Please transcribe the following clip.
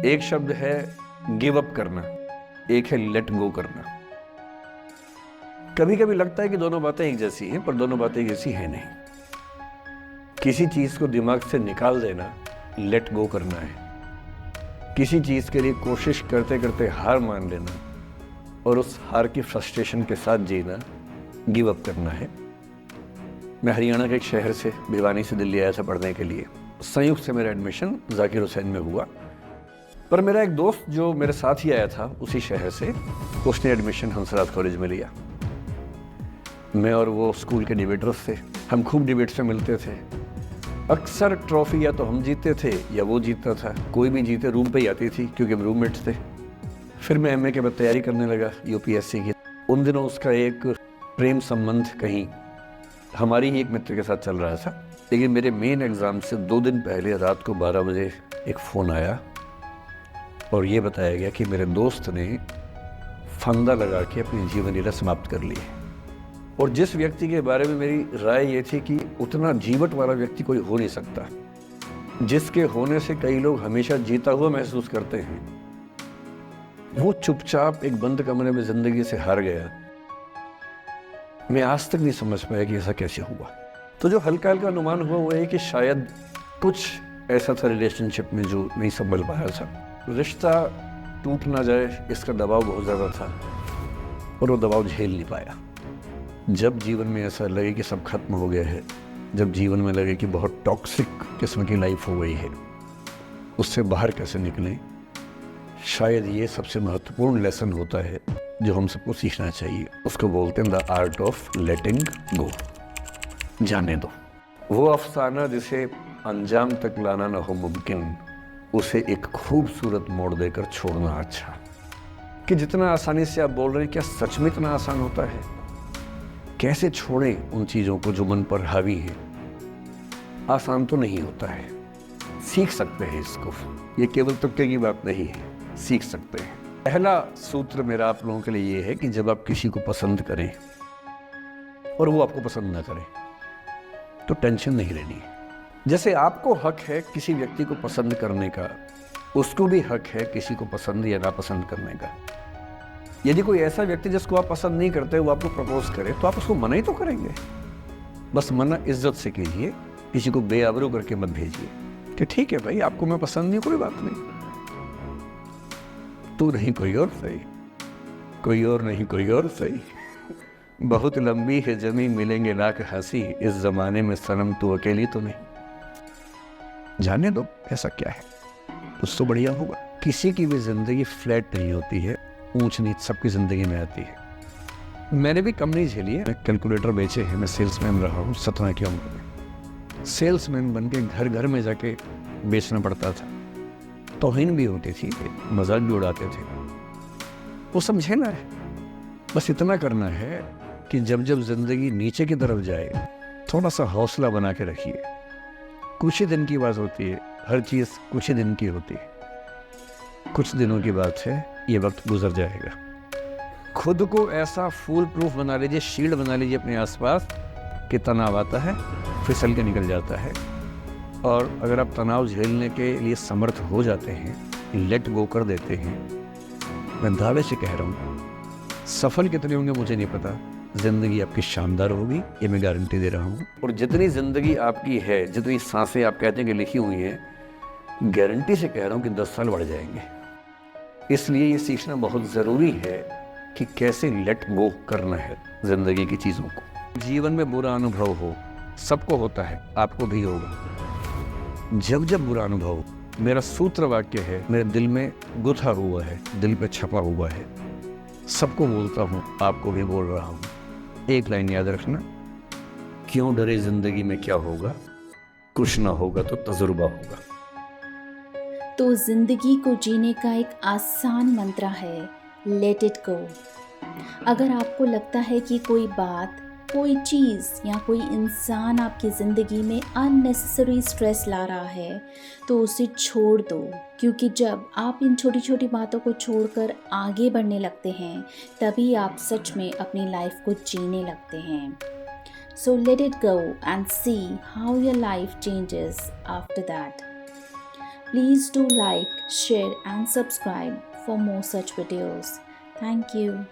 एक शब्द है गिव अप करना, एक है लेट गो करना। कभी कभी लगता है कि दोनों बातें एक जैसी हैं, पर दोनों बातें एक जैसी हैं नहीं। किसी चीज को दिमाग से निकाल देना लेट गो करना है। किसी चीज के लिए कोशिश करते करते हार मान लेना और उस हार की फ्रस्ट्रेशन के साथ जीना गिव अप करना है। मैं हरियाणा के एक शहर से, भिवानी से दिल्ली आया था पढ़ने के लिए। संयुक्त से मेरा एडमिशन जाकिर हुसैन में हुआ, पर मेरा एक दोस्त जो मेरे साथ ही आया था उसी शहर से, उसने एडमिशन हंसराज कॉलेज में लिया। मैं और वो स्कूल के डिबेटर्स थे, हम खूब डिबेट्स में मिलते थे। अक्सर ट्रॉफी या तो हम जीतते थे या वो जीतता था, कोई भी जीते रूम पे ही आती थी क्योंकि हम रूममेट्स थे। फिर मैं एमए के बाद तैयारी करने लगा यूपीएससी की। उन दिनों उसका एक प्रेम संबंध कहीं हमारी ही एक मित्र के साथ चल रहा था, लेकिन मेरे मेन एग्ज़ाम से 2 दिन पहले रात को 12 बजे एक फ़ोन आया और ये बताया गया कि मेरे दोस्त ने फंदा लगा के अपनी जीवन लीला समाप्त कर ली है। और जिस व्यक्ति के बारे में मेरी राय ये थी कि उतना जीवट वाला व्यक्ति कोई हो नहीं सकता, जिसके होने से कई लोग हमेशा जीता हुआ महसूस करते हैं, वो चुपचाप एक बंद कमरे में ज़िंदगी से हार गया। मैं आज तक नहीं समझ पाया कि ऐसा कैसे हुआ। तो जो हल्का हल्का अनुमान हुआ वो है कि शायद कुछ ऐसा था रिलेशनशिप में जो नहीं संभल पाया था। रिश्ता टूट ना जाए इसका दबाव बहुत ज़्यादा था और वो दबाव झेल नहीं पाया। जब जीवन में ऐसा लगे कि सब खत्म हो गया है, जब जीवन में लगे कि बहुत टॉक्सिक किस्म की लाइफ हो गई है, उससे बाहर कैसे निकलें, शायद ये सबसे महत्वपूर्ण लेसन होता है जो हम सबको सीखना चाहिए। उसको बोलते हैं द आर्ट ऑफ लेटिंग गो। जाने दो। वो अफसाना जिसे अंजाम तक लाना ना हो मुमकिन, उसे एक खूबसूरत मोड़ देकर छोड़ना अच्छा। कि जितना आसानी से आप बोल रहे हैं, क्या सच में इतना आसान होता है? कैसे छोड़ें उन चीज़ों को जो मन पर हावी है? आसान तो नहीं होता है, सीख सकते हैं इसको। ये केवल तुक्के की बात नहीं है, सीख सकते हैं। पहला सूत्र मेरा आप लोगों के लिए ये है कि जब आप किसी को पसंद करें और वो आपको पसंद ना करे तो टेंशन नहीं लेनी है। जैसे आपको हक है किसी व्यक्ति को पसंद करने का, उसको भी हक है किसी को पसंद या नापसंद करने का। यदि कोई ऐसा व्यक्ति जिसको आप पसंद नहीं करते वो आपको प्रपोज करे तो आप उसको मना ही तो करेंगे। बस मना इज्जत से कीजिए, किसी को बेआबरू करके मत भेजिए कि ठीक है भाई आपको मैं पसंद नहीं, कोई बात नहीं, तू नहीं कोई और सही, कोई और नहीं कोई और सही। बहुत लंबी है जमी मिलेंगे लाख हंसी, इस जमाने में सनम तू अकेली तो नहीं। जाने दो, ऐसा क्या है, कुछ तो बढ़िया होगा। किसी की भी जिंदगी फ्लैट नहीं होती है, ऊंच नीच सबकी जिंदगी में आती है। मैंने भी कम नहीं झेली है। मैं कैलकुलेटर बेचे हैं, मैं सेल्समैन रहा हूँ 17 की उम्र में। सेल्समैन बन के घर घर में जाके बेचना पड़ता था, तौहीन भी होती थी, मजाक भी उड़ाते थे। वो समझे ना है, बस इतना करना है कि जब जब जिंदगी नीचे की तरफ जाए थोड़ा सा हौसला बना के रखिए। कुछ ही दिन की बात होती है, हर चीज़ कुछ ही दिन की होती है। कुछ दिनों की बात है, ये वक्त गुजर जाएगा। खुद को ऐसा फूल प्रूफ बना लीजिए, शील्ड बना लीजिए अपने आसपास कि तनाव आता है फिसल के निकल जाता है। और अगर आप तनाव झेलने के लिए समर्थ हो जाते हैं, लेट गो कर देते हैं, मैं दावे से कह रहा हूँ, सफल कितने होंगे मुझे नहीं पता, जिंदगी आपकी शानदार होगी, ये मैं गारंटी दे रहा हूँ। और जितनी जिंदगी आपकी है, जितनी सांसें आप कहते हैं कि लिखी हुई हैं, गारंटी से कह रहा हूँ कि 10 साल बढ़ जाएंगे। इसलिए ये सीखना बहुत ज़रूरी है कि कैसे लेट गो करना है जिंदगी की चीज़ों को। जीवन में बुरा अनुभव हो, सबको होता है, आपको भी होगा। जब जब बुरा अनुभव, मेरा सूत्र वाक्य है, मेरे दिल में गुथा हुआ है, दिल पे छपा हुआ है, सबको बोलता हूँ, आपको भी बोल रहा हूँ। एक लाइन याद रखना, क्यों डरे जिंदगी में क्या होगा, कुछ ना होगा तो तजुर्बा होगा। तो जिंदगी को जीने का एक आसान मंत्र है लेट इट गो। अगर आपको लगता है कि कोई बात, कोई चीज़ या कोई इंसान आपकी ज़िंदगी में अननेसेसरी स्ट्रेस ला रहा है तो उसे छोड़ दो, क्योंकि जब आप इन छोटी छोटी बातों को छोड़कर आगे बढ़ने लगते हैं तभी आप सच में अपनी लाइफ को जीने लगते हैं। So let it go and see how your life changes after that. Please do like, share and subscribe for more such videos. Thank you.